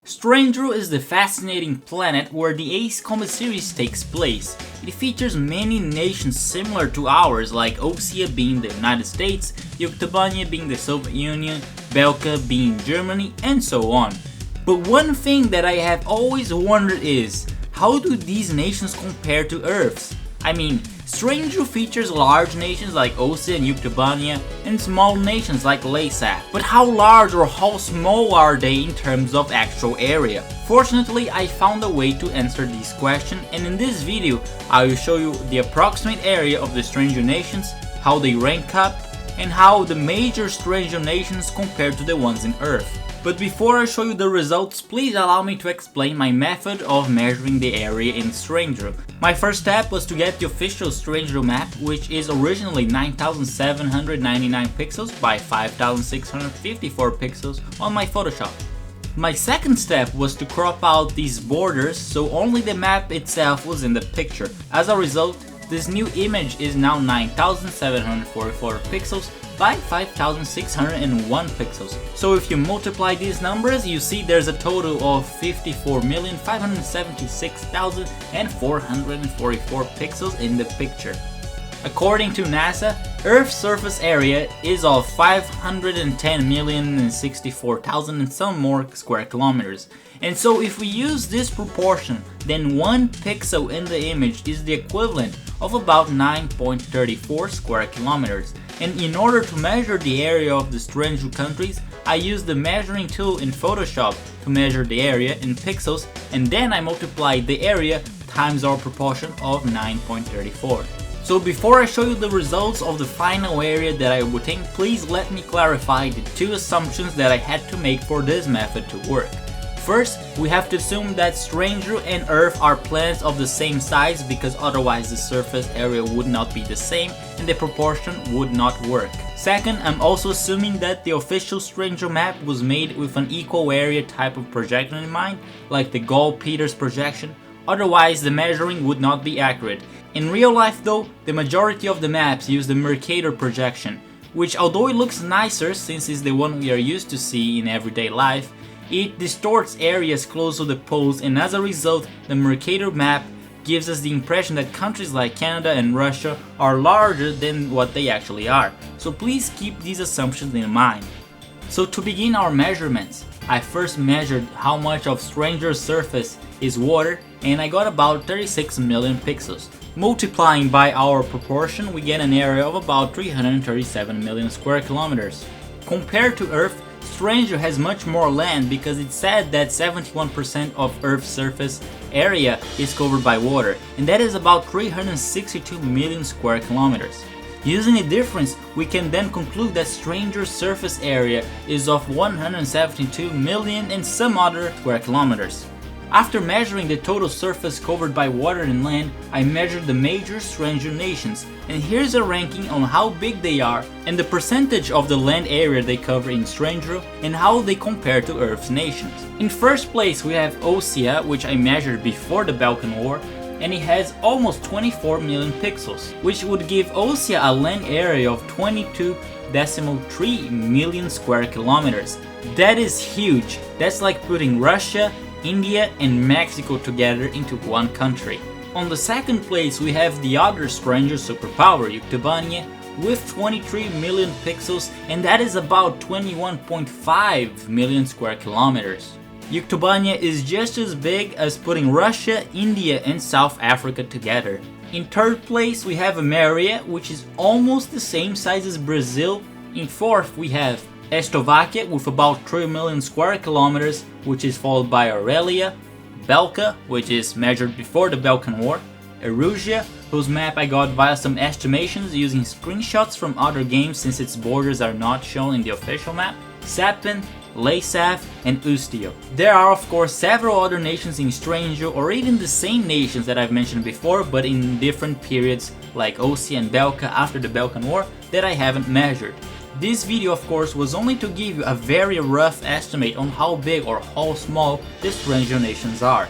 Strangero is the fascinating planet where the Ace Combat series takes place. It features many nations similar to ours, like Osea being the United States, Yuktobania being the Soviet Union, Belka being Germany, and so on. But one thing that I have always wondered is, how do these nations compare to Earth's? I mean, Strangero features large nations like Osea and Yuktobania, and small nations like Laysaf. But how large or how small are they in terms of actual area? Fortunately, I found a way to answer this question, and in this video I will show you the approximate area of the Strangero nations, how they rank up, and how the major Strangero nations compare to the ones in Earth. But before I show you the results, please allow me to explain my method of measuring the area in Strangero. My first step was to get the official Strangero map, which is originally 9799 pixels by 5654 pixels on my Photoshop. My second step was to crop out these borders so only the map itself was in the picture. As a result, this new image is now 9744 pixels by 5601 pixels. So if you multiply these numbers, you see there's a total of 54,576,444 pixels in the picture. According to NASA, Earth's surface area is of 510,064,000 and some more square kilometers. And so if we use this proportion, then 1 pixel in the image is the equivalent of about 9.34 square kilometers. And in order to measure the area of the Strangero countries, I used the measuring tool in Photoshop to measure the area in pixels, and then I multiplied the area times our proportion of 9.34. So before I show you the results of the final area that I obtained, please let me clarify the two assumptions that I had to make for this method to work. First, we have to assume that Strangero and Earth are planets of the same size, because otherwise the surface area would not be the same and the proportion would not work. Second, I'm also assuming that the official Strangero map was made with an equal area type of projection in mind, like the Gall-Peters projection, otherwise the measuring would not be accurate. In real life though, the majority of the maps use the Mercator projection, which although it looks nicer since it's the one we are used to see in everyday life, it distorts areas close to the poles, and as a result, the Mercator map gives us the impression that countries like Canada and Russia are larger than what they actually are. So please keep these assumptions in mind. So to begin our measurements, I first measured how much of Strangero's surface is water, and I got about 36 million pixels. Multiplying by our proportion, we get an area of about 337 million square kilometers. Compared to Earth, Strangero has much more land, because it's said that 71% of Earth's surface area is covered by water, and that is about 362 million square kilometers. Using the difference, we can then conclude that Strangero's surface area is of 172 million and some other square kilometers. After measuring the total surface covered by water and land, I measured the major Strangero nations, and here's a ranking on how big they are and the percentage of the land area they cover in Strangero and how they compare to Earth's nations. In first place we have Osea, which I measured before the Balkan War, and it has almost 24 million pixels, which would give Osea a land area of 22.3 million square kilometers. That is huge. That's like putting Russia, India and Mexico together into one country. On the second place we have the other Strangero superpower, Yuktobania, with 23 million pixels, and that is about 21.5 million square kilometers. Yuktobania is just as big as putting Russia, India and South Africa together. In third place we have Emeria, which is almost the same size as Brazil. In fourth we have Estovakia with about 3 million square kilometers, which is followed by Aurelia, Belka, which is measured before the Balkan War, Erusia, whose map I got via some estimations using screenshots from other games since its borders are not shown in the official map, Sapin, Laysaf and Ustio. There are of course several other nations in Strangero, or even the same nations that I've mentioned before but in different periods like Osea and Belka after the Balkan War that I haven't measured. This video of course was only to give you a very rough estimate on how big or how small the Strangero nations are.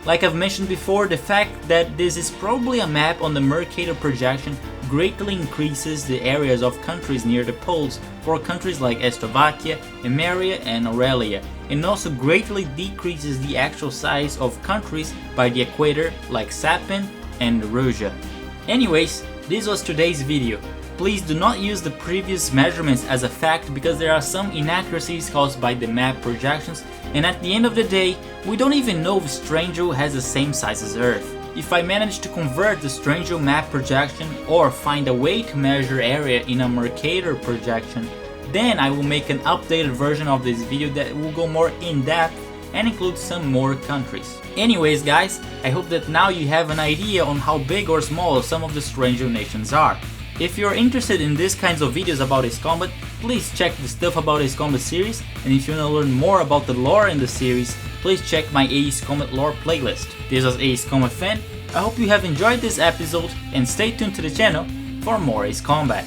Like I've mentioned before, the fact that this is probably a map on the Mercator projection greatly increases the areas of countries near the poles for countries like Estovakia, Emeria and Aurelia, and also greatly decreases the actual size of countries by the equator like Sapin and Russia. Anyways, this was today's video. Please do not use the previous measurements as a fact because there are some inaccuracies caused by the map projections, and at the end of the day, we don't even know if Strange-O has the same size as Earth. If I manage to convert the Strange-O map projection or find a way to measure area in a Mercator projection, then I will make an updated version of this video that will go more in depth and include some more countries. Anyways guys, I hope that now you have an idea on how big or small some of the Strange-O nations are. If you're interested in these kinds of videos about Ace Combat, please check the Stuff About Ace Combat series, and if you want to learn more about the lore in the series, please check my Ace Combat lore playlist. This was Ace Combat Fan. I hope you have enjoyed this episode and stay tuned to the channel for more Ace Combat.